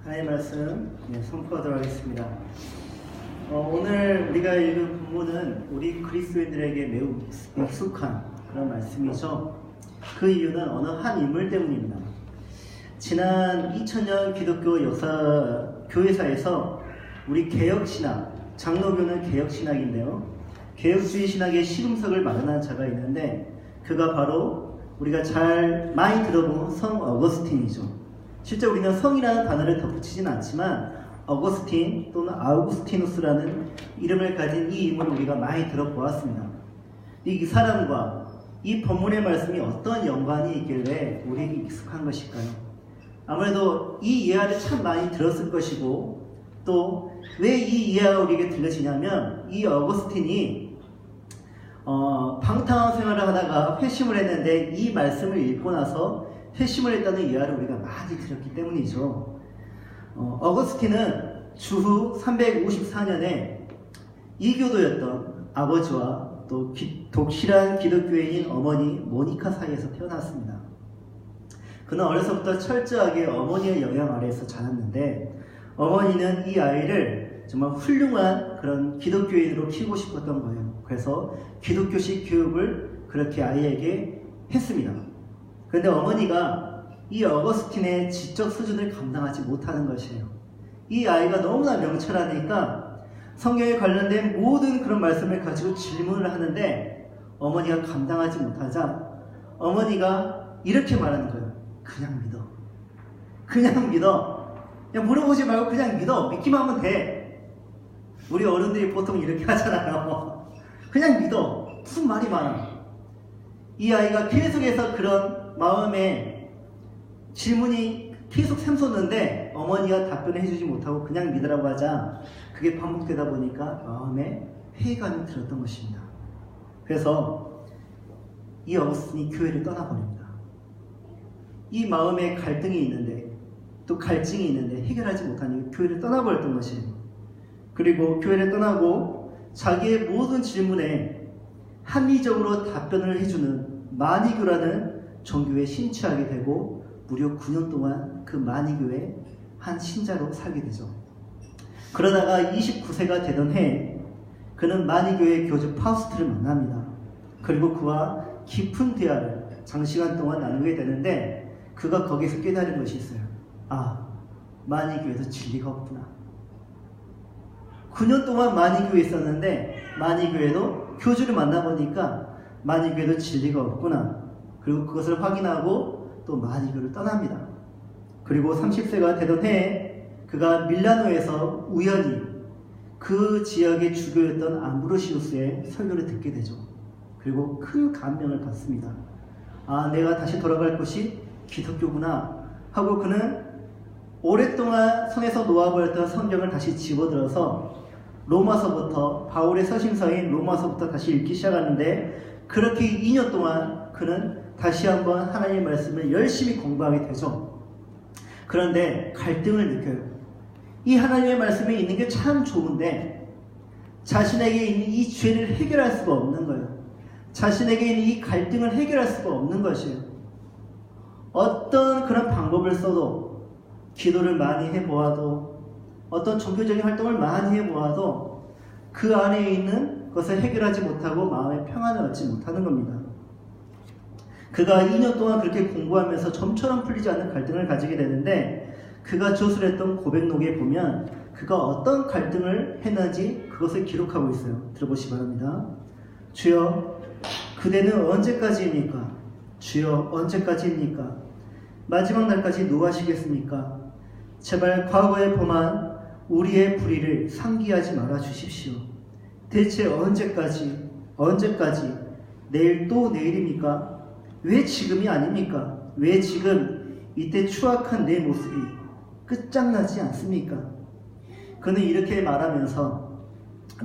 하나님의 말씀 선포하도록 하겠습니다. 오늘 우리가 읽은 본문은 우리 그리스도인들에게 매우 익숙한 그런 말씀이죠. 그 이유는 어느 한 인물 때문입니다. 지난 2000년 기독교 역사 교회사에서 우리 개혁신학, 장로교는 개혁신학인데요, 개혁주의 신학의 시금석을 마련한 자가 있는데 그가 바로 우리가 많이 들어본 성 어거스틴이죠. 실제 우리는 성이라는 단어를 덧붙이진 않지만 어거스틴 또는 아우구스티누스라는 이름을 가진 이 인물을 우리가 많이 들어보았습니다. 이 사람과 이 본문의 말씀이 어떤 연관이 있길래 우리에게 익숙한 것일까요? 아무래도 이 이해를 참 많이 들었을 것이고, 또 왜 이 이해가 우리에게 들려지냐면 이 어거스틴이 방탕한 생활을 하다가 회심을 했는데 이 말씀을 읽고 나서 회심을 했다는 이해를 우리가 많이 들었기 때문이죠. 어거스틴은 주후 354년에 이교도였던 아버지와 또 독실한 기독교인인 어머니 모니카 사이에서 태어났습니다. 그는 어려서부터 철저하게 어머니의 영향 아래에서 자랐는데, 어머니는 이 아이를 정말 훌륭한 그런 기독교인으로 키우고 싶었던 거예요. 그래서 기독교식 교육을 그렇게 아이에게 했습니다. 그런데 어머니가 이 어거스틴의 지적 수준을 감당하지 못하는 것이에요. 이 아이가 너무나 명철하니까 성경에 관련된 모든 그런 말씀을 가지고 질문을 하는데 어머니가 감당하지 못하자 어머니가 이렇게 말하는 거예요. 그냥 믿어. 그냥 믿어. 그냥 물어보지 말고 그냥 믿어. 믿기만 하면 돼. 우리 어른들이 보통 이렇게 하잖아요. 그냥 믿어. 무슨 말이 많아. 이 아이가 계속해서 그런 마음에 질문이 계속 샘솟는데 어머니가 답변을 해주지 못하고 그냥 믿으라고 하자 그게 반복되다 보니까 마음에 회의감이 들었던 것입니다. 그래서 이 어거스틴이 교회를 떠나버립니다. 이 마음에 갈등이 있는데 또 갈증이 있는데 해결하지 못하니 교회를 떠나버렸던 것이에요. 그리고 교회를 떠나고 자기의 모든 질문에 합리적으로 답변을 해주는 마니교라는 종교에 신취하게 되고 무려 9년 동안 그 마니교의 한 신자로 살게 되죠. 그러다가 29세가 되던 해에 그는 마니교의 교주 파우스트를 만납니다. 그리고 그와 깊은 대화를 장시간 동안 나누게 되는데 그가 거기서 깨달은 것이 있어요. 마니교에도 진리가 없구나. 9년 동안 마니교에 있었는데 마니교에도 교주를 만나보니까 마니교에도 진리가 없구나. 그리고 그것을 확인하고 또 마니교를 떠납니다. 그리고 30세가 되던 해에 그가 밀라노에서 우연히 그 지역의 주교였던 암브로시우스의 설교를 듣게 되죠. 그리고 큰 감명을 받습니다. 내가 다시 돌아갈 곳이 기독교구나 하고 그는 오랫동안 손에서 놓아버렸던 성경을 다시 집어들어서 로마서부터, 바울의 서신서인 로마서부터 다시 읽기 시작하는데 그렇게 2년 동안 그는 다시 한번 하나님의 말씀을 열심히 공부하게 되죠. 그런데 갈등을 느껴요. 이 하나님의 말씀이 있는 게 참 좋은데 자신에게 있는 이 죄를 해결할 수가 없는 거예요. 자신에게 있는 이 갈등을 해결할 수가 없는 것이에요. 어떤 그런 방법을 써도, 기도를 많이 해보아도, 어떤 종교적인 활동을 많이 해보아도 그 안에 있는 것을 해결하지 못하고 마음의 평안을 얻지 못하는 겁니다. 그가 2년 동안 그렇게 공부하면서 점처럼 풀리지 않는 갈등을 가지게 되는데 그가 저술했던 고백록에 보면 그가 어떤 갈등을 했는지 그것을 기록하고 있어요. 들어보시기 바랍니다. 주여, 그대는 언제까지입니까? 주여, 언제까지입니까? 마지막 날까지 노하시겠습니까? 제발 과거에 범한 우리의 불의를 상기하지 말아 주십시오. 대체 언제까지? 내일 또 내일입니까? 왜 지금이 아닙니까? 왜 지금 이때 추악한 내 모습이 끝장나지 않습니까? 그는 이렇게 말하면서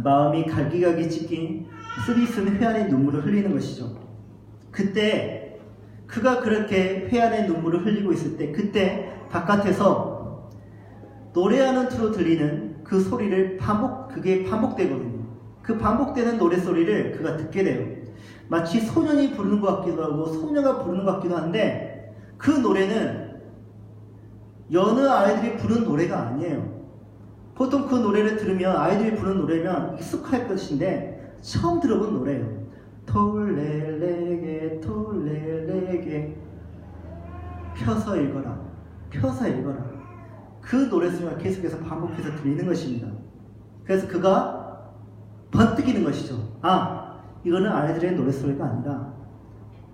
마음이 갈기갈기 찢긴 쓰리쓴 회한의 눈물을 흘리는 것이죠. 그때 그가 그렇게 회한의 눈물을 흘리고 있을 때 그때 바깥에서 노래하는 투로 들리는 그 소리를 그게 반복되거든요. 그 반복되는 노래소리를 그가 듣게 돼요. 마치 소년이 부르는 것 같기도 하고 소녀가 부르는 것 같기도 한데 그 노래는 여느 아이들이 부르는 노래가 아니에요. 보통 그 노래를 들으면 아이들이 부르는 노래면 익숙할 것인데 처음 들어본 노래예요. 톨레레게 톨레레게 펴서 읽어라 펴서 읽어라. 그 노래 소리가 계속해서 반복해서 들리는 것입니다. 그래서 그가 번뜩이는 것이죠. 아, 이거는 아이들의 노래소리가 아니라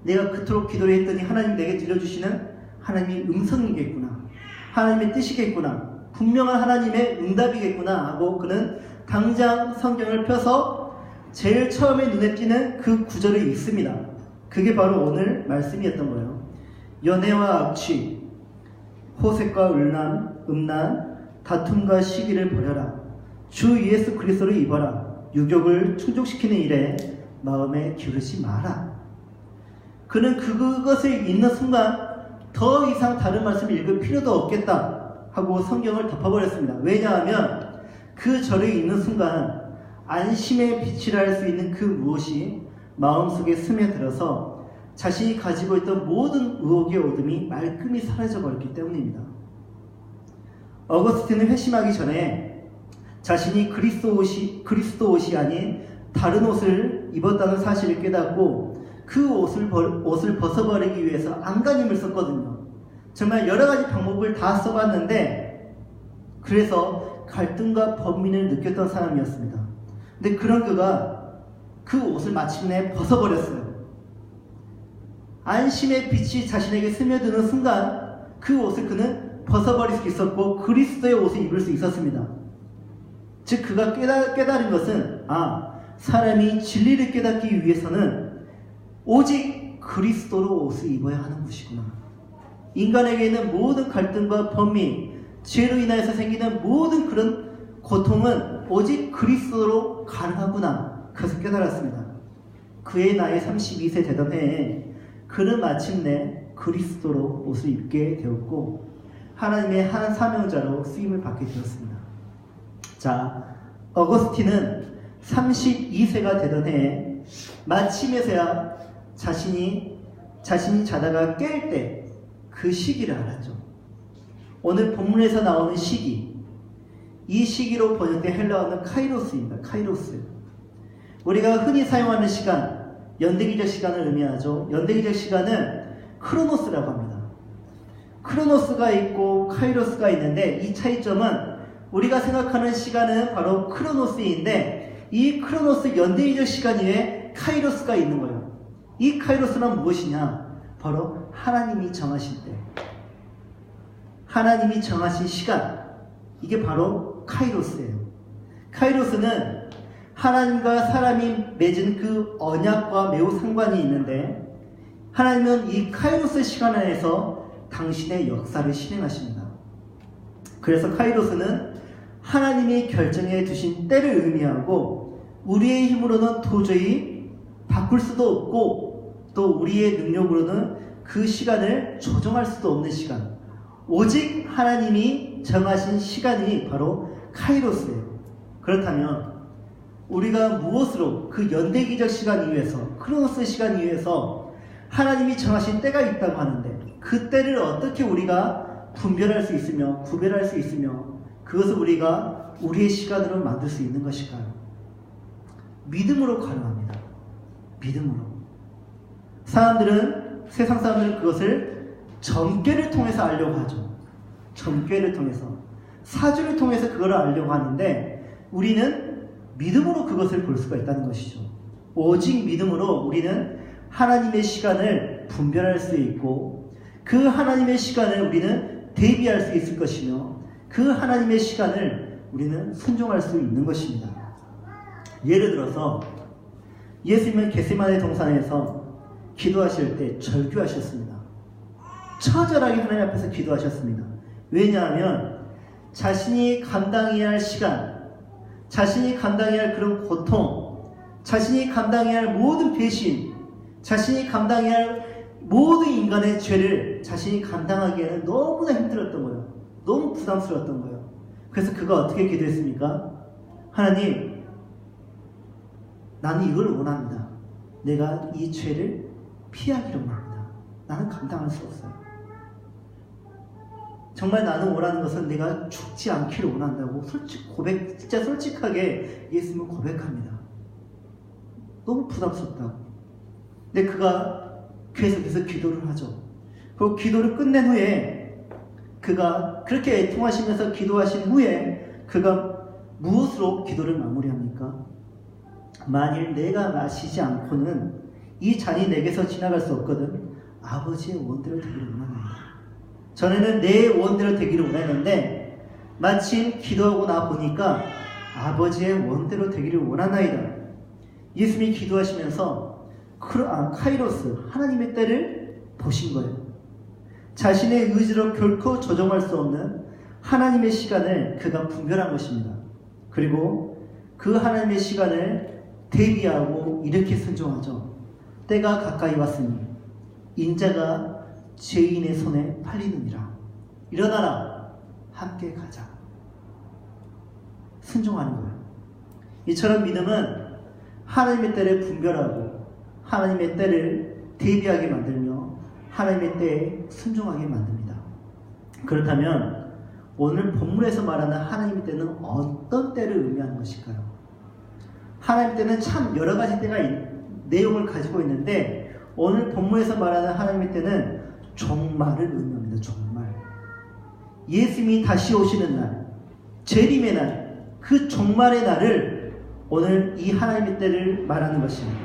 내가 그토록 기도를 했더니 하나님 내게 들려주시는 하나님의 음성이겠구나, 하나님의 뜻이겠구나, 분명한 하나님의 응답이겠구나 하고 그는 당장 성경을 펴서 제일 처음에 눈에 띄는 그 구절을 읽습니다. 그게 바로 오늘 말씀이었던 거예요. 연애와 악취, 호색과 음란, 다툼과 시기를 버려라. 주 예수 그리스도를 입어라. 유격을 충족시키는 일에 마음에 기울이지 마라. 그는 그것을 읽는 순간 더 이상 다른 말씀을 읽을 필요도 없겠다 하고 성경을 덮어버렸습니다. 왜냐하면 그 절을 읽는 순간 안심의 빛이라 할 수 있는 그 무엇이 마음속에 스며들어서 자신이 가지고 있던 모든 의혹의 어둠이 말끔히 사라져버렸기 때문입니다. 어거스틴은 회심하기 전에 자신이 그리스도 옷이 아닌 다른 옷을 입었다는 사실을 깨닫고 그 옷을 벗어버리기 위해서 안간힘을 썼거든요. 정말 여러 가지 방법을 다 써봤는데 그래서 갈등과 번민을 느꼈던 사람이었습니다. 근데 그런 그가 그 옷을 마침내 벗어버렸어요. 안심의 빛이 자신에게 스며드는 순간 그 옷을 그는 벗어버릴 수 있었고 그리스도의 옷을 입을 수 있었습니다. 즉 그가 깨달은 것은 사람이 진리를 깨닫기 위해서는 오직 그리스도로 옷을 입어야 하는 것이구나. 인간에게 있는 모든 갈등과 번민, 죄로 인하여서 생기는 모든 그런 고통은 오직 그리스도로 가능하구나. 그래서 깨달았습니다. 그의 나이 32세 되던 해에 그는 마침내 그리스도로 옷을 입게 되었고 하나님의 한 사명자로 쓰임을 받게 되었습니다. 자, 어거스틴은 32세가 되던 해에 마침에서야 자신이 자다가 깰 때 그 시기를 알았죠. 오늘 본문에서 나오는 시기, 이 시기로 번역된 헬라어는 카이로스입니다. 카이로스. 우리가 흔히 사용하는 시간, 연대기적 시간을 의미하죠. 연대기적 시간은 크로노스라고 합니다. 크로노스가 있고 카이로스가 있는데 이 차이점은 우리가 생각하는 시간은 바로 크로노스인데 이 크로노스 연대기적 시간 위에 카이로스가 있는 거예요. 이 카이로스는 무엇이냐? 바로 하나님이 정하실 때, 하나님이 정하신 시간, 이게 바로 카이로스예요. 카이로스는 하나님과 사람이 맺은 그 언약과 매우 상관이 있는데 하나님은 이 카이로스 시간 안에서 당신의 역사를 실행하십니다. 그래서 카이로스는 하나님이 결정해 두신 때를 의미하고 우리의 힘으로는 도저히 바꿀 수도 없고 또 우리의 능력으로는 그 시간을 조정할 수도 없는 시간, 오직 하나님이 정하신 시간이 바로 카이로스예요. 그렇다면 우리가 무엇으로 그 연대기적 시간 이후에서 크로노스 시간 이후에서 하나님이 정하신 때가 있다고 하는데 그 때를 어떻게 우리가 분별할 수 있으며 구별할 수 있으며 그것을 우리가 우리의 시간으로 만들 수 있는 것일까요? 믿음으로 가능합니다. 믿음으로. 세상 사람들은 그것을 점괘를 통해서 알려고 하죠. 점괘를 통해서, 사주를 통해서 그걸 알려고 하는데 우리는 믿음으로 그것을 볼 수가 있다는 것이죠. 오직 믿음으로 우리는 하나님의 시간을 분별할 수 있고 그 하나님의 시간을 우리는 대비할 수 있을 것이며 그 하나님의 시간을 우리는 순종할 수 있는 것입니다. 예를 들어서 예수님은 겟세마네 동산에서 기도하실 때 절규하셨습니다. 처절하게 하나님 앞에서 기도하셨습니다. 왜냐하면 자신이 감당해야 할 시간, 자신이 감당해야 할 그런 고통, 자신이 감당해야 할 모든 배신, 자신이 감당해야 할 모든 인간의 죄를 자신이 감당하기에는 너무나 힘들었던 거예요. 너무 부담스러웠던 거예요. 그래서 그가 어떻게 기도했습니까? 하나님, 나는 이걸 원합니다. 내가 이 죄를 피하기를 원합니다. 나는 감당할 수 없어요. 정말 나는 원하는 것은 내가 죽지 않기를 원한다고 진짜 솔직하게 예수님은 고백합니다. 너무 부담스럽다고. 근데 그가 계속해서 기도를 하죠. 그리고 기도를 끝낸 후에 그가 그렇게 애통하시면서 기도하신 후에 그가 무엇으로 기도를 마무리합니까? 만일 내가 마시지 않고는 이 잔이 내게서 지나갈 수 없거든 아버지의 원대로 되기를 원하나이다. 전에는 내 원대로 되기를 원했는데 마침 기도하고 나 보니까 아버지의 원대로 되기를 원하나이다. 예수님이 기도하시면서 카이로스 하나님의 때를 보신 거예요. 자신의 의지로 결코 조정할 수 없는 하나님의 시간을 그가 분별한 것입니다. 그리고 그 하나님의 시간을 대비하고 이렇게 순종하죠. 때가 가까이 왔으니 인자가 죄인의 손에 팔리느니라. 일어나라, 함께 가자. 순종하는 거예요. 이처럼 믿음은 하나님의 때를 분별하고 하나님의 때를 대비하게 만들며 하나님의 때에 순종하게 만듭니다. 그렇다면 오늘 본문에서 말하는 하나님의 때는 어떤 때를 의미하는 것일까요? 하나님의 때는 참 여러 가지 때가 내용을 가지고 있는데 오늘 본문에서 말하는 하나님의 때는 종말을 의미합니다. 종말. 예수님이 다시 오시는 날, 재림의 날, 그 종말의 날을 오늘 이 하나님의 때를 말하는 것입니다.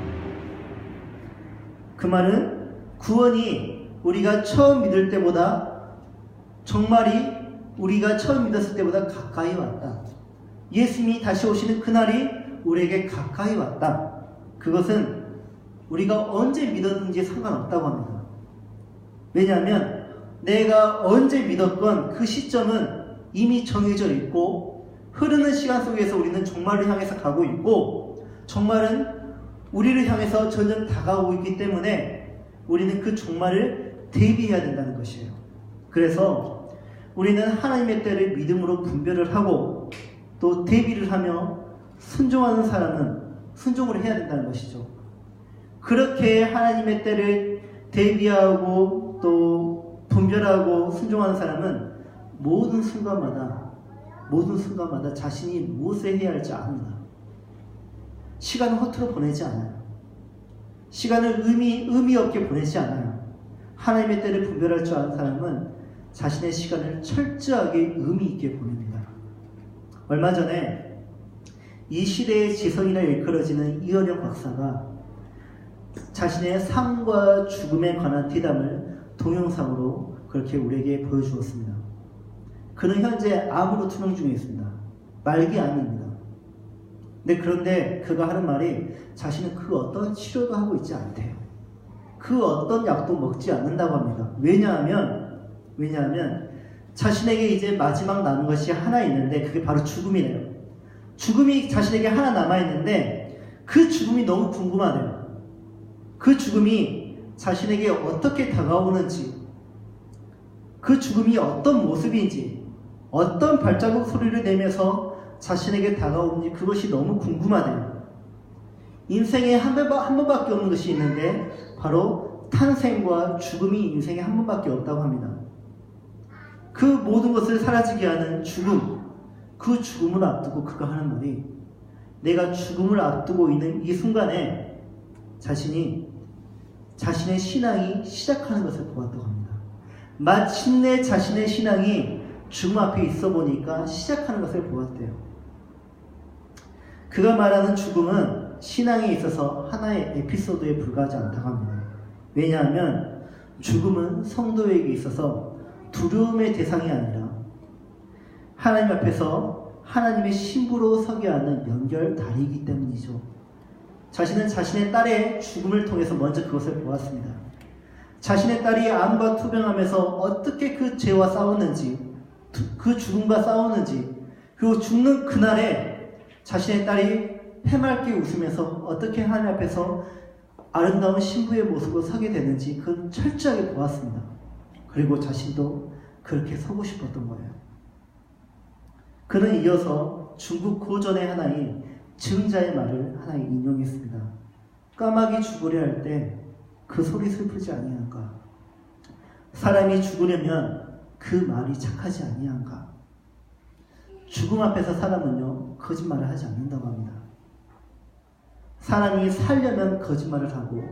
그 말은 구원이 우리가 처음 믿을 때보다 종말이 우리가 처음 믿었을 때보다 가까이 왔다. 예수님이 다시 오시는 그날이 우리에게 가까이 왔다. 그것은 우리가 언제 믿었는지 상관없다고 합니다. 왜냐하면 내가 언제 믿었건 그 시점은 이미 정해져 있고 흐르는 시간 속에서 우리는 종말을 향해서 가고 있고 종말은 우리를 향해서 점점 다가오고 있기 때문에 우리는 그 종말을 대비해야 된다는 것이에요. 그래서 우리는 하나님의 때를 믿음으로 분별을 하고 또 대비를 하며 순종하는 사람은 순종을 해야 된다는 것이죠. 그렇게 하나님의 때를 대비하고 또 분별하고 순종하는 사람은 모든 순간마다 자신이 무엇을 해야 할지 압니다. 시간을 허투루 보내지 않아요. 시간을 의미 없게 보내지 않아요. 하나님의 때를 분별할 줄 아는 사람은 자신의 시간을 철저하게 의미 있게 보냅니다. 얼마 전에 이 시대의 지성이라 일컬어지는 이어령 박사가 자신의 삶과 죽음에 관한 대담을 동영상으로 그렇게 우리에게 보여주었습니다. 그는 현재 암으로 투병 중에 있습니다. 말기암입니다. 그런데 그가 하는 말이 자신은 그 어떤 치료도 하고 있지 않대요. 그 어떤 약도 먹지 않는다고 합니다. 왜냐하면 자신에게 이제 마지막 남은 것이 하나 있는데 그게 바로 죽음이래요. 죽음이 자신에게 하나 남아있는데 그 죽음이 너무 궁금하대요. 그 죽음이 자신에게 어떻게 다가오는지, 그 죽음이 어떤 모습인지, 어떤 발자국 소리를 내면서 자신에게 다가오는지 그것이 너무 궁금하대요. 인생에 한 번밖에 없는 것이 있는데 바로 탄생과 죽음이 인생에 한 번밖에 없다고 합니다. 그 모든 것을 사라지게 하는 죽음, 그 죽음을 앞두고 그가 하는 말이 내가 죽음을 앞두고 있는 이 순간에 자신의 신앙이 시작하는 것을 보았다고 합니다. 마침내 자신의 신앙이 죽음 앞에 있어 보니까 시작하는 것을 보았대요. 그가 말하는 죽음은 신앙에 있어서 하나의 에피소드에 불과하지 않다고 합니다. 왜냐하면 죽음은 성도에게 있어서 두려움의 대상이 아니라 하나님 앞에서 하나님의 신부로 서게 하는 연결다리이기 때문이죠. 자신은 자신의 딸의 죽음을 통해서 먼저 그것을 보았습니다. 자신의 딸이 암과 투병하면서 어떻게 그 죄와 싸웠는지, 그 죽음과 싸웠는지, 그리고 죽는 그날에 자신의 딸이 해맑게 웃으면서 어떻게 하나님 앞에서 아름다운 신부의 모습으로 서게 되는지 그건 철저하게 보았습니다. 그리고 자신도 그렇게 서고 싶었던 거예요. 그는 이어서 중국 고전의 하나인 증자의 말을 하나 인용했습니다. 까마귀 죽으려 할 때 그 소리 슬프지 아니한가. 사람이 죽으려면 그 말이 착하지 아니한가? 죽음 앞에서 사람은요, 거짓말을 하지 않는다고 합니다. 사람이 살려면 거짓말을 하고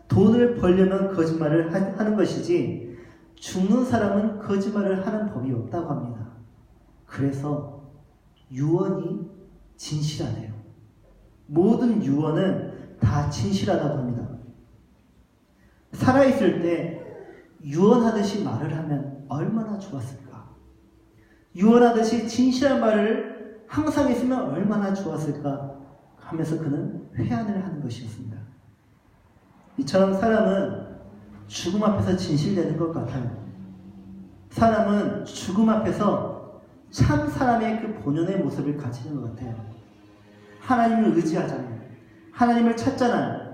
돈을 벌려면 거짓말을 하는 것이지, 죽는 사람은 거짓말을 하는 법이 없다고 합니다. 그래서 유언이 진실하대요. 모든 유언은 다 진실하다고 합니다. 살아있을 때 유언하듯이 말을 하면 얼마나 좋았을까? 유언하듯이 진실한 말을 항상 했으면 얼마나 좋았을까? 하면서 그는 회한을 하는 것이었습니다. 이처럼 사람은 죽음 앞에서 진실되는 것 같아요. 사람은 죽음 앞에서 참 사람의 그 본연의 모습을 가지는 것 같아요. 하나님을 의지하잖아요. 하나님을 찾잖아요.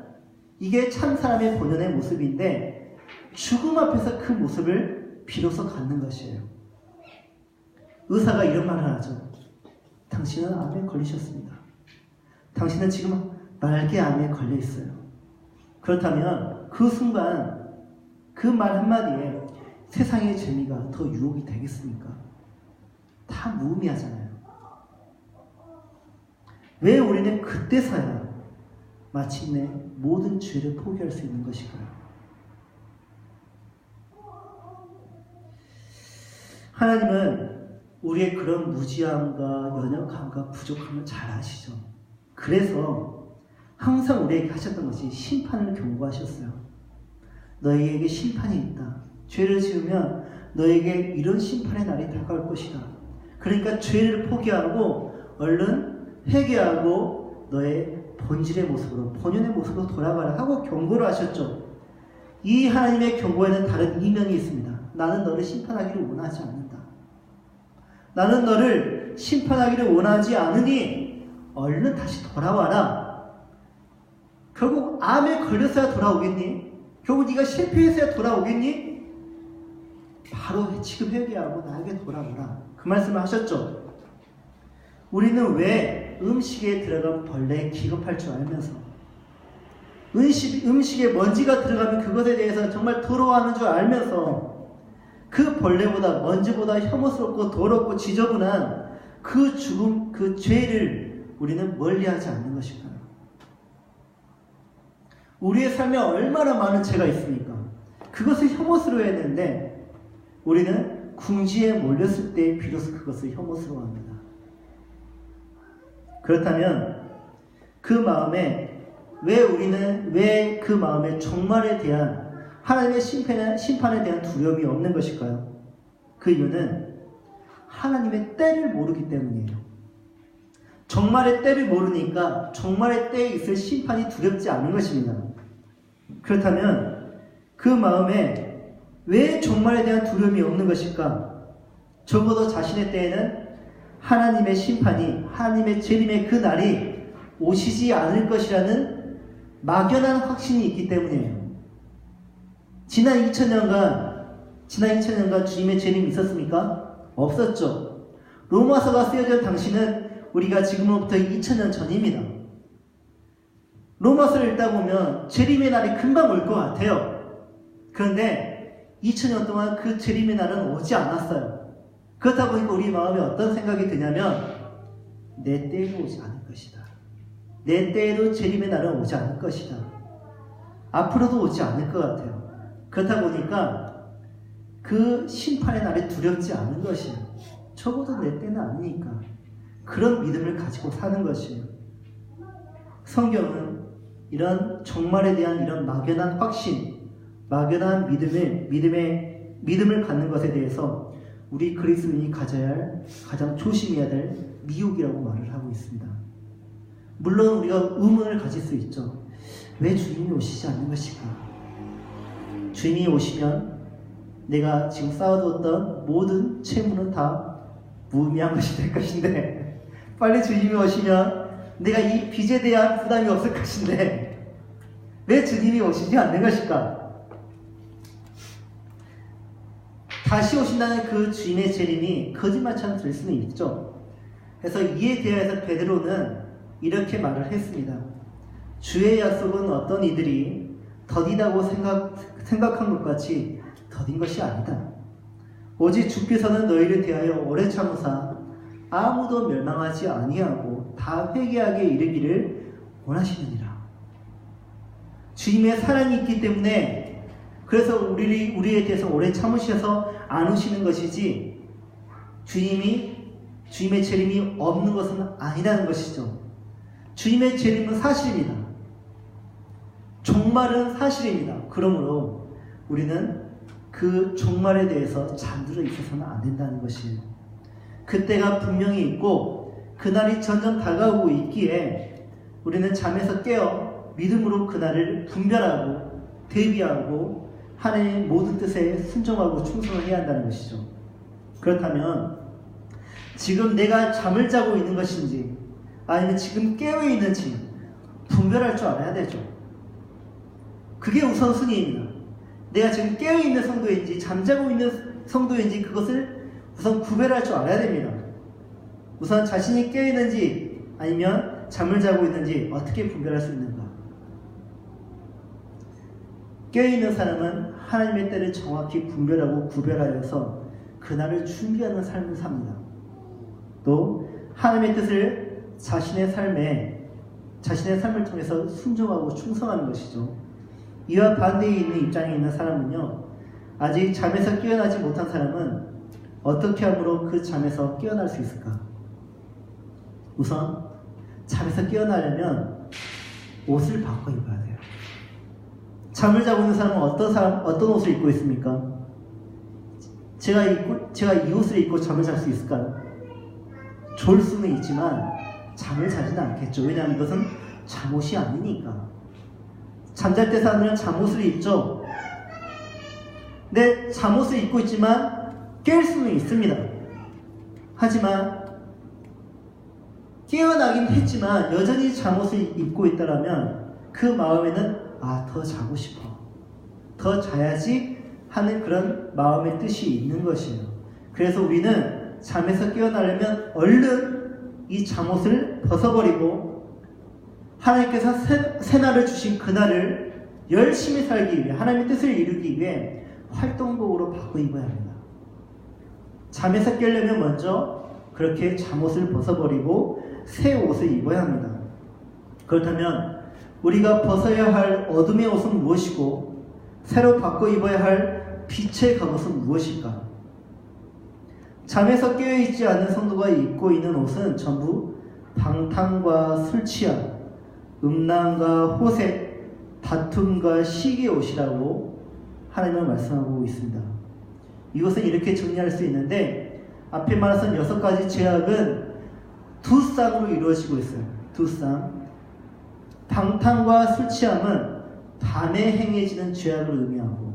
이게 참 사람의 본연의 모습인데 죽음 앞에서 그 모습을 비로소 갖는 것이에요. 의사가 이런 말을 하죠. 당신은 암에 걸리셨습니다. 당신은 지금 말기암에 걸려 있어요. 그렇다면 그 순간 그 말 한마디에 세상의 재미가 더 유혹이 되겠습니까? 다 무의미하잖아요. 왜 우리는 그때서야 마침내 모든 죄를 포기할 수 있는 것일까요? 하나님은 우리의 그런 무지함과 연약함과 부족함을 잘 아시죠. 그래서 항상 우리에게 하셨던 것이 심판을 경고하셨어요. 너희에게 심판이 있다. 죄를 지으면 너에게 이런 심판의 날이 다가올 것이다. 그러니까 죄를 포기하고 얼른 회개하고 너의 본질의 모습으로, 본연의 모습으로 돌아가라 하고 경고를 하셨죠. 이 하나님의 경고에는 다른 이면이 있습니다. 나는 너를 심판하기를 원하지 않는다. 나는 너를 심판하기를 원하지 않으니 얼른 다시 돌아와라. 결국 암에 걸려서야 돌아오겠니? 결국 네가 실패해서야 돌아오겠니? 바로 지금 회개하고 나에게 돌아오라. 그 말씀을 하셨죠. 우리는 왜 음식에 들어간 벌레에 기겁할 줄 알면서 음식에 먼지가 들어가면 그것에 대해서 정말 더러워하는 줄 알면서 그 벌레보다 먼지보다 혐오스럽고 더럽고 지저분한 그 죽음, 그 죄를 우리는 멀리하지 않는 것일까요? 우리의 삶에 얼마나 많은 죄가 있습니까? 그것을 혐오스러워했는데 우리는 궁지에 몰렸을 때 비로소 그것을 혐오스러워합니다. 그렇다면 그 마음에 왜 그 마음에 종말에 대한 하나님의 심판에 대한 두려움이 없는 것일까요? 그 이유는 하나님의 때를 모르기 때문이에요. 종말의 때를 모르니까 종말의 때에 있을 심판이 두렵지 않은 것입니다. 그렇다면 그 마음에 왜 종말에 대한 두려움이 없는 것일까? 적어도 자신의 때에는 하나님의 심판이, 하나님의 재림의 그 날이 오시지 않을 것이라는 막연한 확신이 있기 때문이에요. 지난 2000년간 주님의 재림이 있었습니까? 없었죠. 로마서가 쓰여진 당시는 우리가 지금으로부터 2000년 전입니다. 로마서를 읽다 보면 재림의 날이 금방 올 것 같아요. 그런데 2000년 동안 그 재림의 날은 오지 않았어요. 그렇다 보니까 우리 마음에 어떤 생각이 드냐면 내 때에도 오지 않을 것이다. 내 때에도 재림의 날은 오지 않을 것이다. 앞으로도 오지 않을 것 같아요. 그렇다 보니까 그 심판의 날이 두렵지 않은 것이에요. 적어도 내 때는 아니니까. 그런 믿음을 가지고 사는 것이에요. 성경은 이런 종말에 대한 이런 막연한 확신, 막연한 믿음을 갖는 것에 대해서 우리 그리스도인이 가져야 할, 가장 조심해야 될 미혹이라고 말을 하고 있습니다. 물론 우리가 의문을 가질 수 있죠. 왜 주님이 오시지 않는 것일까? 주님이 오시면 내가 지금 쌓아두었던 모든 채무는 다 무의미한 것이 될 것인데, 빨리 주님이 오시면 내가 이 빚에 대한 부담이 없을 것인데 왜 주님이 오시지 않는 것일까? 다시 오신다는 그 주님의 재림이 거짓말처럼 될 수는 있죠. 그래서 이에 대해서 베드로는 이렇게 말을 했습니다. 주의 약속은 어떤 이들이 더디다고 생각한 것 같이 더딘 것이 아니다. 오직 주께서는 너희를 대하여 오래 참으사 아무도 멸망하지 아니하고 다 회개하게 이르기를 원하시느니라. 주님의 사랑이 있기 때문에 그래서 우리에 대해서 오래 참으셔서 안 오시는 것이지 주님의 재림이 없는 것은 아니라는 것이죠. 주님의 재림은 사실입니다. 종말은 사실입니다. 그러므로 우리는 그 종말에 대해서 잠들어 있어서는 안 된다는 것이에요. 그때가 분명히 있고 그날이 점점 다가오고 있기에 우리는 잠에서 깨어 믿음으로 그날을 분별하고 대비하고 하나님의 모든 뜻에 순종하고 충성을 해야 한다는 것이죠. 그렇다면 지금 내가 잠을 자고 있는 것인지 아니면 지금 깨어있는지 분별할 줄 알아야 되죠. 그게 우선순위입니다. 내가 지금 깨어있는 성도인지 잠자고 있는 성도인지 그것을 우선 구별할 줄 알아야 됩니다. 우선 자신이 깨어있는지 아니면 잠을 자고 있는지 어떻게 분별할 수 있는가? 깨어있는 사람은 하나님의 때를 정확히 분별하고 구별하여서 그날을 준비하는 삶을 삽니다. 또 하나님의 뜻을 자신의 삶을 통해서 순종하고 충성하는 것이죠. 이와 반대에 있는 입장에 있는 사람은요, 아직 잠에서 깨어나지 못한 사람은 어떻게 함으로 그 잠에서 깨어날 수 있을까? 우선 잠에서 깨어나려면 옷을 바꿔 입어야 돼요. 잠을 자고 있는 사람은 어떤 옷을 입고 있습니까? 제가 이 옷을 입고 잠을 잘 수 있을까요? 졸 수는 있지만 잠을 자지는 않겠죠. 왜냐하면 이것은 잠옷이 아니니까. 잠잘 때 사람들은 잠옷을 입죠. 근데 잠옷을 입고 있지만 깰 수는 있습니다. 하지만 깨어나긴 했지만 여전히 잠옷을 입고 있다면 그 마음에는 더 자고 싶어. 더 자야지 하는 그런 마음의 뜻이 있는 것이에요. 그래서 우리는 잠에서 깨어나려면 얼른 이 잠옷을 벗어버리고 하나님께서 새날을 주신 그날을 열심히 살기 위해 하나님의 뜻을 이루기 위해 활동복으로 바꿔 입어야 합니다. 잠에서 깨려면 먼저 그렇게 잠옷을 벗어버리고 새 옷을 입어야 합니다. 그렇다면 우리가 벗어야 할 어둠의 옷은 무엇이고 새로 바꿔 입어야 할 빛의 갑옷은 무엇일까? 잠에서 깨어있지 않는 성도가 입고 있는 옷은 전부 방탕과 술 취함, 음란과 호색, 다툼과 시기의 옷이라고 하나님은 말씀하고 있습니다. 이것은 이렇게 정리할 수 있는데 앞에 말한 6가지 죄악은 두 쌍으로 이루어지고 있어요. 두 쌍. 방탕과 술 취함은 밤에 행해지는 죄악을 의미하고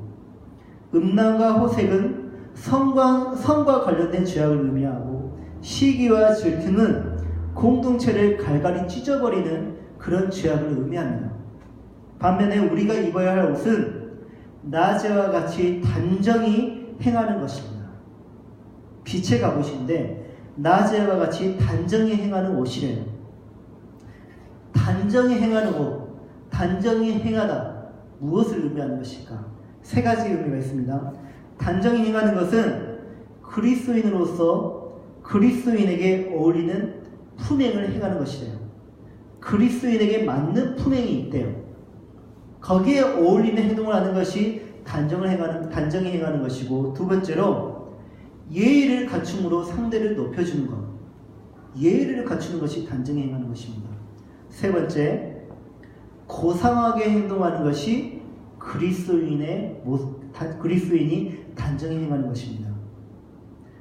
음란과 호색은 성과 관련된 죄악을 의미하고 시기와 질투는 공동체를 갈갈이 찢어버리는 그런 죄악을 의미합니다. 반면에 우리가 입어야 할 옷은 낮에와 같이 단정히 행하는 것입니다. 빛의 갑옷인데 낮에와 같이 단정히 행하는 옷이래요. 단정히 행하는 옷, 단정히 행하다, 무엇을 의미하는 것일까? 3가지 의미가 있습니다. 단정히 행하는 것은 그리스도인으로서 그리스도인에게 어울리는 품행을 행하는 것이래요. 그리스도인에게 맞는 품행이 있대요. 거기에 어울리는 행동을 하는 것이 단정히 행하는 것이고, 두 번째로 예의를 갖춤으로 상대를 높여주는 것. 예의를 갖추는 것이 단정히 행하는 것입니다. 세 번째, 고상하게 행동하는 것이 그리스도인이 단정히 행하는 것입니다.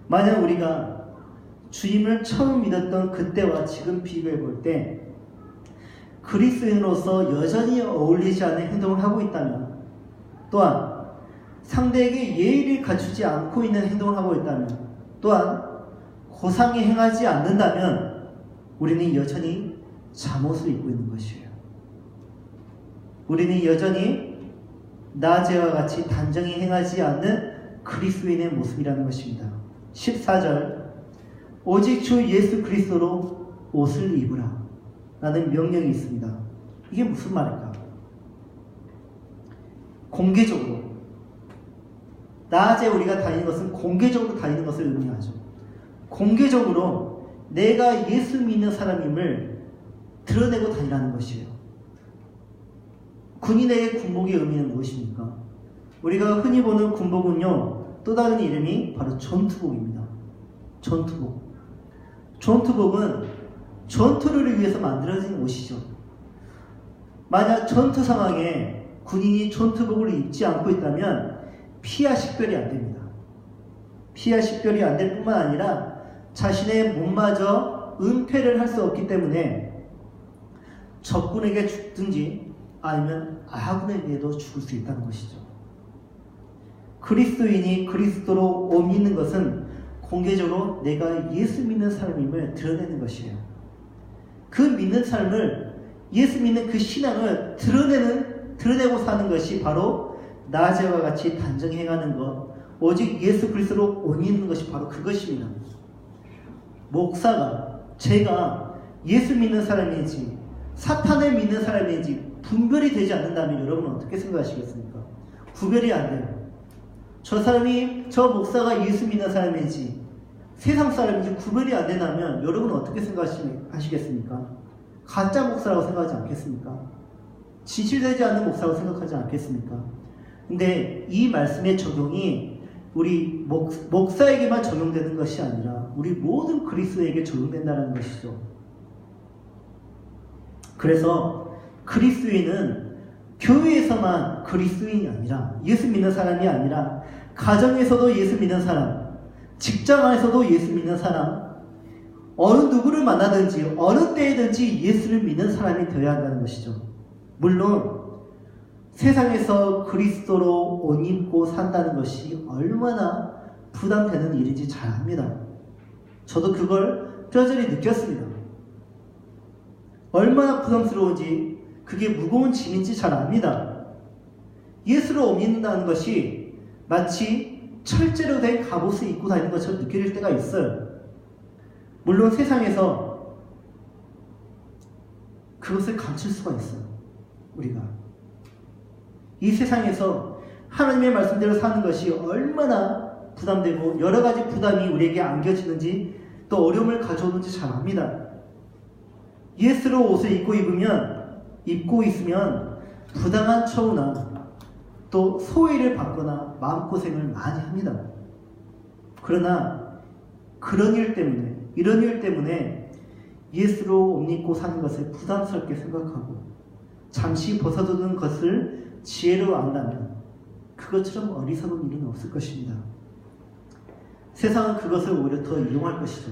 만약 우리가 주님을 처음 믿었던 그때와 지금 비교해 볼 때 그리스도인으로서 여전히 어울리지 않는 행동을 하고 있다면, 또한 상대에게 예의를 갖추지 않고 있는 행동을 하고 있다면, 또한 고상히 행하지 않는다면 우리는 여전히 잠옷을 입고 있는 것이에요. 우리는 여전히 낮에와 같이 단정히 행하지 않는 그리스도인의 모습이라는 것입니다. 14절, 오직 주 예수 그리스도로 옷을 입으라 라는 명령이 있습니다. 이게 무슨 말일까? 공개적으로 낮에 우리가 다니는 것은 공개적으로 다니는 것을 의미하죠. 공개적으로 내가 예수 믿는 사람임을 드러내고 다니라는 것이에요. 군인에게 군복의 의미는 무엇입니까? 우리가 흔히 보는 군복은요, 또 다른 이름이 바로 전투복입니다. 전투복. 전투복은 전투를 위해서 만들어진 옷이죠. 만약 전투 상황에 군인이 전투복을 입지 않고 있다면 피하 식별이 안 됩니다. 피하 식별이 안 될 뿐만 아니라 자신의 몸마저 은폐를 할 수 없기 때문에 적군에게 죽든지 아니면 아군에게도 죽을 수 있다는 것이죠. 그리스도인이 그리스도로 옷 입는 것은 공개적으로 내가 예수 믿는 사람임을 드러내는 것이에요. 그 믿는 삶을, 예수 믿는 그 신앙을 드러내고 사는 것이 바로 나아제와 같이 단정히 행하는 것, 오직 예수 그리스도로 옷 입는 것이 바로 그것입니다. 목사가, 제가 예수 믿는 사람인지 사탄을 믿는 사람인지 분별이 되지 않는다면 여러분은 어떻게 생각하시겠습니까? 구별이 안 돼요. 저 목사가 예수 믿는 사람인지 세상 사람인지 구별이 안 된다면 여러분은 어떻게 생각하시겠습니까? 가짜 목사라고 생각하지 않겠습니까? 진실되지 않는 목사라고 생각하지 않겠습니까? 근데 이 말씀의 적용이 우리 목사에게만 적용되는 것이 아니라 우리 모든 그리스도에게 적용된다는 것이죠. 그래서 그리스도인은 교회에서만 그리스도인이 아니라, 예수 믿는 사람이 아니라 가정에서도 예수 믿는 사람, 직장 안에서도 예수 믿는 사람, 어느 누구를 만나든지 어느 때이든지 예수를 믿는 사람이 되어야 한다는 것이죠. 물론 세상에서 그리스도로 옷 입고 산다는 것이 얼마나 부담되는 일인지 잘 압니다. 저도 그걸 뼈저리 느꼈습니다. 얼마나 부담스러운지, 그게 무거운 짐인지 잘 압니다. 예수로 옷 입는다는 것이 마치 철제로 된 갑옷을 입고 다니는 것처럼 느껴질 때가 있어요. 물론 세상에서 그것을 감출 수가 있어요. 우리가 이 세상에서 하나님의 말씀대로 사는 것이 얼마나 부담되고 여러 가지 부담이 우리에게 안겨지는지, 또 어려움을 가져오는지 잘 압니다. 예수로 옷을 입고 있으면 부당한 처우나 또 소외를 받거나 마음고생을 많이 합니다. 그러나 이런 일 때문에 예수로 옷 입고 사는 것을 부담스럽게 생각하고 잠시 벗어두는 것을 지혜로 안다면 그것처럼 어리석은 일은 없을 것입니다. 세상은 그것을 오히려 더 이용할 것이죠.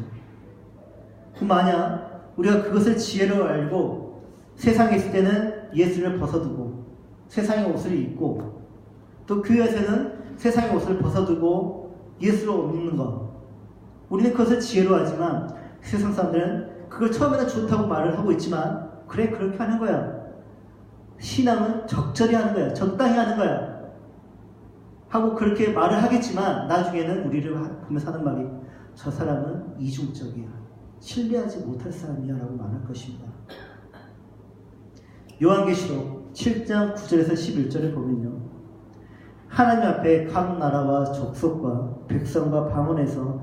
만약 우리가 그것을 지혜로 알고 세상에 있을 때는 예수를 벗어두고 세상의 옷을 입고, 또 교회에서는 세상의 옷을 벗어두고 예수로 옷 입는 것, 우리는 그것을 지혜로 하지만 세상 사람들은 그걸 처음에는 좋다고 말을 하고 있지만, 그래 그렇게 하는 거야, 신앙은 적절히 하는 거야, 적당히 하는 거야 하고 그렇게 말을 하겠지만 나중에는 우리를 보면서 하는 말이, 저 사람은 이중적이야, 신뢰하지 못할 사람이야 라고 말할 것입니다. 요한계시록 7장 9절에서 11절을 보면요, 하나님 앞에 각 나라와 족속과 백성과 방언에서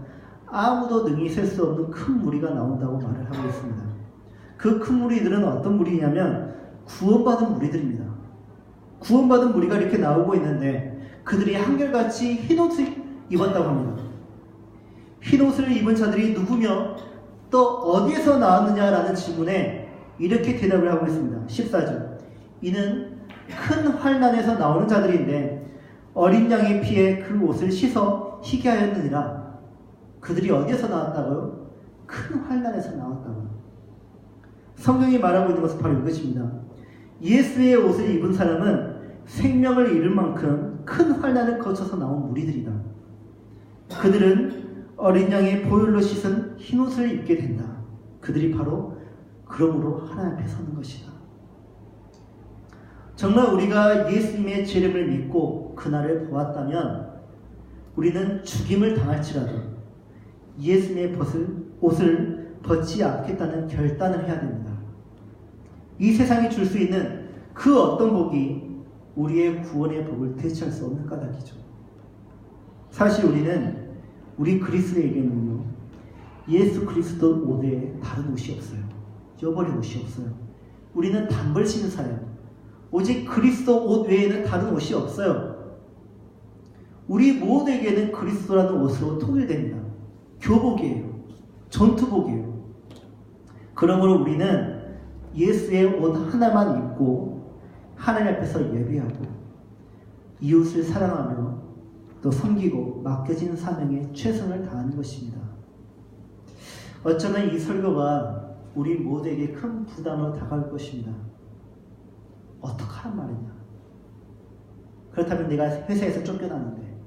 아무도 능히 셀 수 없는 큰 무리가 나온다고 말을 하고 있습니다. 그 큰 무리들은 어떤 무리냐면 구원받은 무리들입니다. 구원받은 무리가 이렇게 나오고 있는데 그들이 한결같이 흰옷을 입었다고 합니다. 흰옷을 입은 자들이 누구며 또 어디에서 나왔느냐라는 질문에 이렇게 대답을 하고 있습니다. 14절, 이는 큰 환난에서 나오는 자들인데 어린 양의 피에 그 옷을 씻어 희게 하였느니라. 그들이 어디에서 나왔다고요? 큰 환난에서 나왔다고요. 성경이 말하고 있는 것은 바로 이것입니다. 예수의 옷을 입은 사람은 생명을 잃을 만큼 큰 환난을 거쳐서 나온 무리들이다. 그들은 어린 양의 보혈로 씻은 흰옷을 입게 된다. 그들이 바로 그러므로 하나님 앞에 서는 것이다. 정말 우리가 예수님의 재림을 믿고 그날을 보았다면 우리는 죽임을 당할지라도 예수님의 옷을 벗지 않겠다는 결단을 해야 됩니다. 이 세상이 줄 수 있는 그 어떤 복이 우리의 구원의 복을 대체할 수 없는 까닭이죠. 사실 우리 그리스도에게는요, 예수 그리스도 옷 외에 다른 옷이 없어요. 껴버린 옷이 없어요. 우리는 단벌 신사예요. 오직 그리스도 옷 외에는 다른 옷이 없어요. 우리 모두에게는 그리스도라는 옷으로 통일됩니다. 교복이에요. 전투복이에요. 그러므로 우리는 예수의 옷 하나만 입고 하나님 앞에서 예배하고 이웃을 사랑하며 또 섬기고 맡겨진 사명에 최선을 다하는 것입니다. 어쩌면 이 설교가 우리 모두에게 큰 부담으로 다가올 것입니다. 어떡하란 말이냐? 그렇다면 내가 회사에서 쫓겨나는데,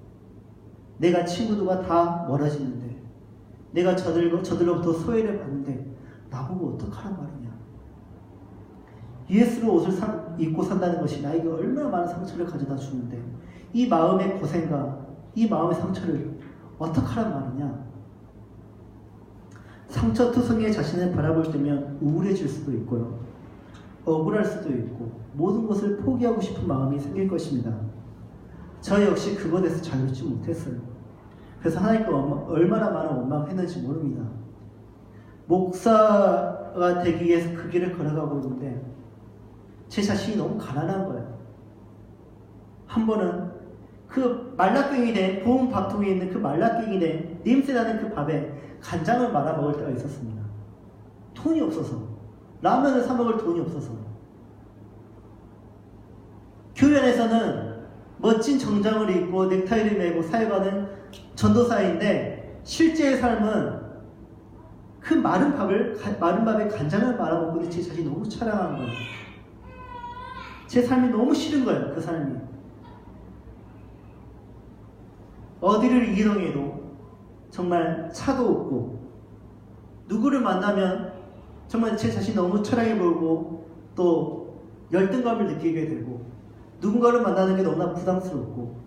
내가 친구들과 다 멀어지는데, 내가 저들로부터 소외를 받는데 나보고 어떡하란 말이냐? 예수로 옷을 입고 산다는 것이 나에게 얼마나 많은 상처를 가져다 주는데 이 마음의 고생과 이 마음의 상처를 어떡하란 말이냐? 상처투성이의 자신을 바라볼 때면 우울해질 수도 있고요. 억울할 수도 있고 모든 것을 포기하고 싶은 마음이 생길 것입니다. 저 역시 그것에서 자유롭지 못했어요. 그래서 하나님께 얼마나 많은 원망을 했는지 모릅니다. 목사가 되기 위해서 그 길을 걸어가고 있는데 제 자신이 너무 가난한 거예요. 한 번은 그 말라깽이 된 보온 밥통에 있는 그 말라깽이 된 냄새나는 그 밥에 간장을 말아 먹을 때가 있었습니다. 돈이 없어서, 라면을 사 먹을 돈이 없어서. 교회 안에서는 멋진 정장을 입고 넥타이를 메고 사역하는 전도사인데 실제의 삶은 그 마른 밥에 간장을 말아 먹고 있는 제 자신이 너무 차량한 거예요. 제 삶이 너무 싫은 거예요. 그 삶이. 어디를 이동해도 정말 차도 없고 누구를 만나면 정말 제 자신이 너무 처량해 보이고 또 열등감을 느끼게 되고 누군가를 만나는 게 너무나 부담스럽고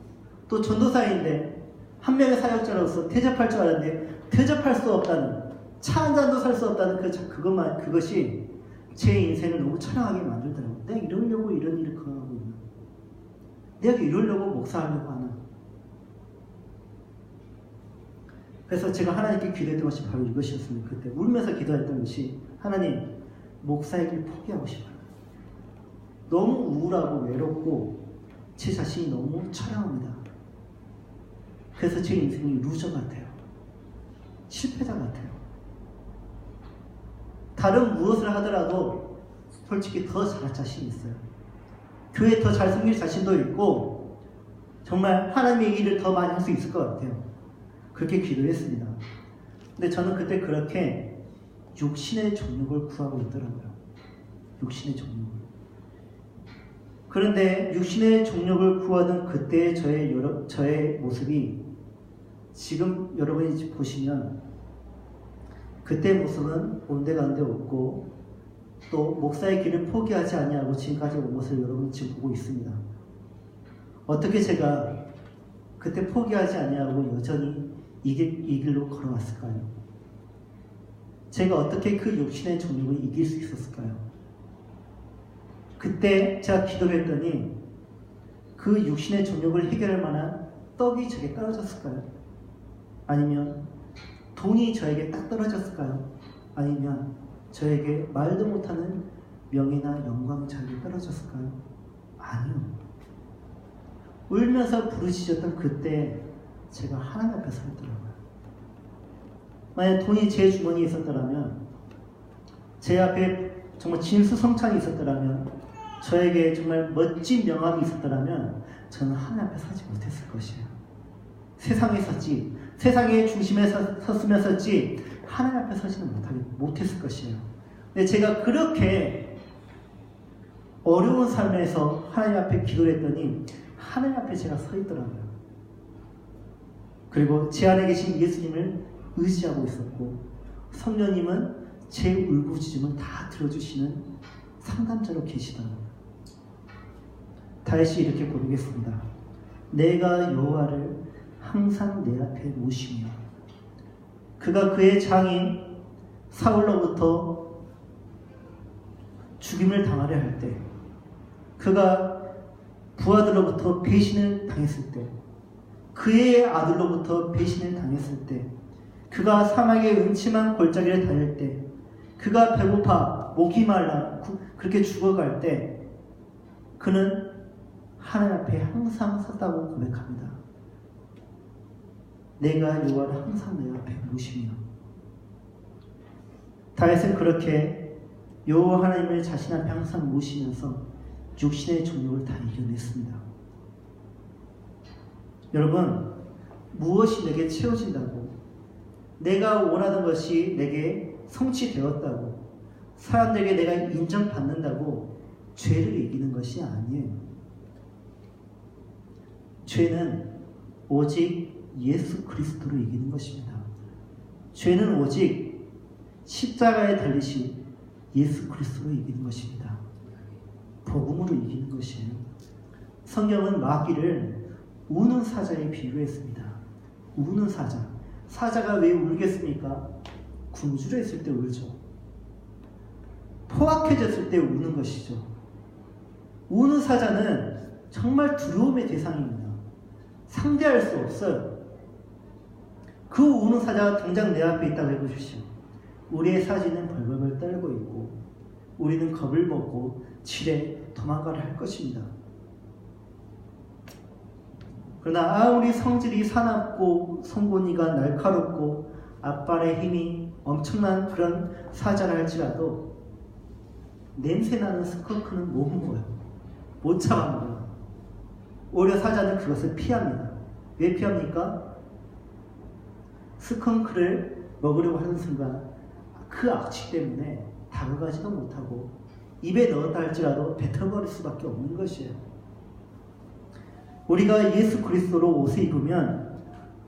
또 전도사인데 한 명의 사역자로서 대접할 줄 알았는데 대접할 수 없다는, 차 한 잔도 살 수 없다는 그것이 제 인생을 너무 처량하게 만들더라고요. 내가 이러려고 이런 일을 하고 있나? 내가 이러려고 목사하려고 하나? 그래서 제가 하나님께 기도했던 것이 바로 이것이었습니다. 그때 울면서 기도했던 것이, 하나님, 목사의 길 포기하고 싶어요. 너무 우울하고 외롭고 제 자신이 너무 처량합니다. 그래서 제 인생이 루저 같아요. 실패자 같아요. 다른 무엇을 하더라도 솔직히 더 잘할 자신이 있어요. 교회에 더 잘 섬길 자신도 있고 정말 하나님의 일을 더 많이 할 수 있을 것 같아요. 그렇게 기도했습니다. 근데 저는 그때 그렇게 육신의 정욕을 구하고 있더라고요. 육신의 정욕을. 그런데 육신의 정욕을 구하던 그때의 저의 모습이 지금 여러분이 보시면 그때 모습은 온데간데 없고 또 목사의 길을 포기하지 아니하고 지금까지 온 것을 여러분은 지금 보고 있습니다. 어떻게 제가 그때 포기하지 아니하고 여전히 이 길로 걸어왔을까요? 제가 어떻게 그 육신의 정욕을 이길 수 있었을까요? 그때 제가 기도를 했더니 그 육신의 정욕을 해결할 만한 떡이 제게 떨어졌을까요? 아니면 돈이 저에게 딱 떨어졌을까요? 아니면 저에게 말도 못하는 명예나 영광이 저에게 떨어졌을까요? 아니요. 울면서 부르짖었던 그때 제가 하나님 앞에 서 있더라고요. 만약 돈이 제 주머니에 있었더라면, 제 앞에 정말 진수성찬이 있었더라면, 저에게 정말 멋진 명함이 있었더라면 저는 하나님 앞에 서지 못했을 것이에요. 세상에 섰지, 세상의 중심에 섰으면 섰지 하나님 앞에 서지는 못했을 것이에요. 근데 제가 그렇게 어려운 삶에서 하나님 앞에 기도를 했더니 하나님 앞에 제가 서 있더라고요. 그리고 제 안에 계신 예수님을 의지하고 있었고 성령님은 제 울부짖음을 다 들어주시는 상담자로 계시더라고요. 다시 이렇게 고르겠습니다. 내가 여호와를 항상 내 앞에 모시며 그가 그의 장인 사울로부터 죽임을 당하려 할 때, 그가 부하들로부터 배신을 당했을 때, 그의 아들로부터 배신을 당했을 때, 그가 사막의 음침한 골짜기를 다닐 때, 그가 배고파 목이 말라 그렇게 죽어갈 때 그는 하나님 앞에 항상 섰다고 고백합니다. 내가 여호와를 항상 내 앞에 모시며. 다윗은 그렇게 여호와 하나님을 자신 앞에 항상 모시면서 육신의 정욕을 다 이겨냈습니다. 여러분, 무엇이 내게 채워진다고, 내가 원하던 것이 내게 성취되었다고, 사람들에게 내가 인정받는다고 죄를 이기는 것이 아니에요. 죄는 오직 예수 그리스도로 이기는 것입니다. 죄는 오직 십자가에 달리신 예수 그리스도로 이기는 것입니다. 복음으로 이기는 것이에요. 성경은 마귀를 우는 사자에 비유했습니다. 우는 사자. 사자가 왜 울겠습니까? 굶주렸을 때 울죠. 포악해졌을 때 우는 것이죠. 우는 사자는 정말 두려움의 대상입니다. 상대할 수 없어요. 그 우는 사자가 당장 내 앞에 있다고 해보십시오. 우리의 사지는 벌벌벌 떨고 있고 우리는 겁을 먹고 지레 도망가려 할 것입니다. 그러나 아무리 성질이 사납고 송곳니가 날카롭고 앞발의 힘이 엄청난 그런 사자라 할지라도 냄새나는 스컹크는 못 먹어요. 못 잡아먹어요. 오히려 사자는 그것을 피합니다. 왜 피합니까? 스컹크를 먹으려고 하는 순간 그 악취 때문에 다가가지도 못하고 입에 넣었다 할지라도 뱉어버릴 수밖에 없는 것이에요. 우리가 예수 그리스도로 옷을 입으면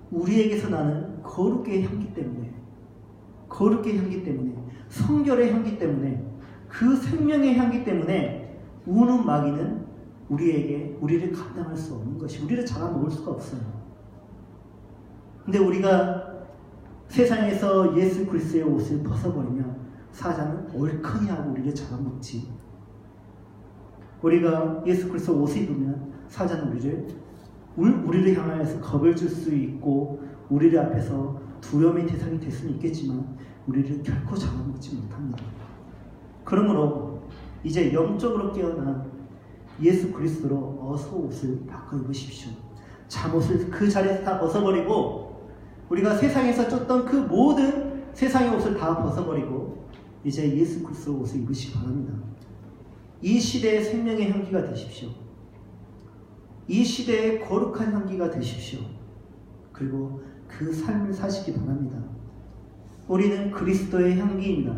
우리에게서 나는 거룩의 향기 때문에, 성결의 향기 때문에, 그 생명의 향기 때문에 우는 마귀는 우리를 감당할 수 없는 것이, 우리를 잡아먹을 수가 없어요. 근데 우리가 세상에서 예수 그리스도의 옷을 벗어버리면 사자는 얼큰이 하고 우리를 잡아먹지. 우리가 예수 그리스도 옷을 입으면 사자는 우리를 향하여서 겁을 줄 수 있고 우리를 앞에서 두려움의 대상이 될 수는 있겠지만 우리를 결코 잡아먹지 못합니다. 그러므로 이제 영적으로 깨어난 예수 그리스도로 어서 옷을 바꿔 입으십시오. 잠옷을 그 자리에서 다 벗어버리고 우리가 세상에서 쫓던 그 모든 세상의 옷을 다 벗어버리고 이제 예수 그리스도 옷을 입으시기 바랍니다. 이 시대의 생명의 향기가 되십시오. 이 시대의 거룩한 향기가 되십시오. 그리고 그 삶을 사시기 바랍니다. 우리는 그리스도의 향기입니다.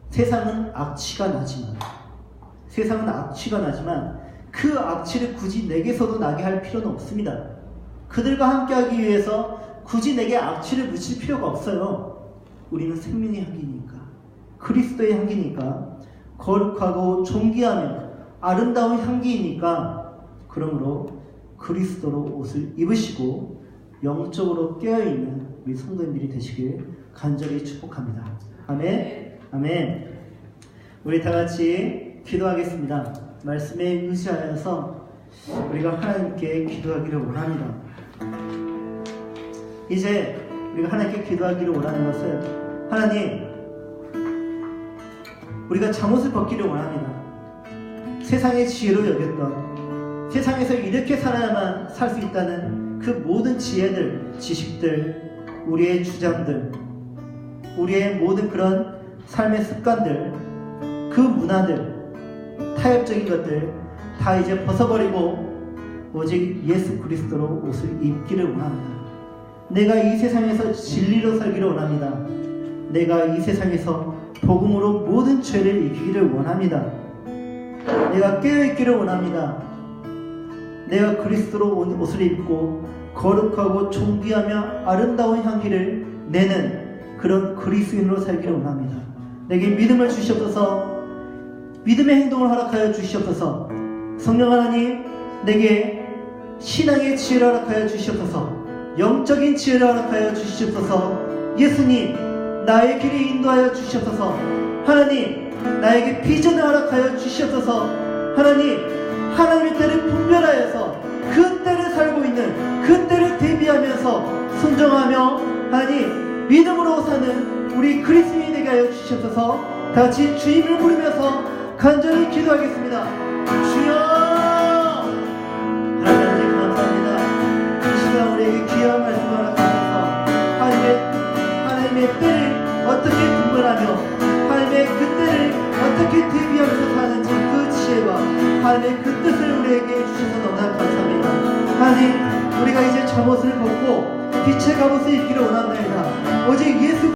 세상은 악취가 나지만 그 악취를 굳이 내게서도 나게 할 필요는 없습니다. 그들과 함께하기 위해서 굳이 내게 악취를 묻힐 필요가 없어요. 우리는 생명의 향기니까, 그리스도의 향기니까, 거룩하고 존귀하며 아름다운 향기이니까, 그러므로 그리스도로 옷을 입으시고 영적으로 깨어있는 우리 성도님들이 되시길 간절히 축복합니다. 아멘. 아멘. 우리 다 같이 기도하겠습니다. 말씀에 의지하여서 우리가 하나님께 기도하기를 원합니다. 이제 우리가 하나님께 기도하기를 원하는 것은, 하나님, 우리가 잠옷을 벗기를 원합니다. 세상의 지혜로 여겼던, 세상에서 이렇게 살아야만 살 수 있다는 그 모든 지혜들, 지식들, 우리의 주장들, 우리의 모든 그런 삶의 습관들, 그 문화들, 타협적인 것들 다 이제 벗어버리고 오직 예수 그리스도로 옷을 입기를 원합니다. 내가 이 세상에서 진리로 살기를 원합니다. 내가 이 세상에서 복음으로 모든 죄를 이기기를 원합니다. 내가 깨어있기를 원합니다. 내가 그리스도로 옷을 입고 거룩하고 존귀하며 아름다운 향기를 내는 그런 그리스도인으로 살기를 원합니다. 내게 믿음을 주시옵소서. 믿음의 행동을 허락하여 주시옵소서. 성령 하나님, 내게 신앙의 지혜를 허락하여 주시옵소서. 영적인 지혜를 허락하여 주시옵소서. 예수님, 나의 길을 인도하여 주시옵소서. 하나님, 나에게 비전을 허락하여 주시옵소서. 하나님, 하나님의 때를 분별하여서 그 때를 살고 있는 있는 그 때를 대비하면서 순종하며 하나님 믿음으로 사는 우리 그리스도인이 되게 하여 주시옵소서. 다같이 주님을 부르면서 간절히 기도하겠습니다. 주여! 하나님 감사합니다. 이 시간 우리에게 귀한 말씀을 허락하셔서 하나님의 때를 어떻게 분별하며 하나님의 그 때를 어떻게 대비하면서 사는지 그 지혜와 하나님의 그 뜻을 우리에게 주셔서 너무나 감사합니다. 하나님, 우리가 이제 잠옷을 벗고 빛의 갑옷을 입기를 원합니다. 오직 예수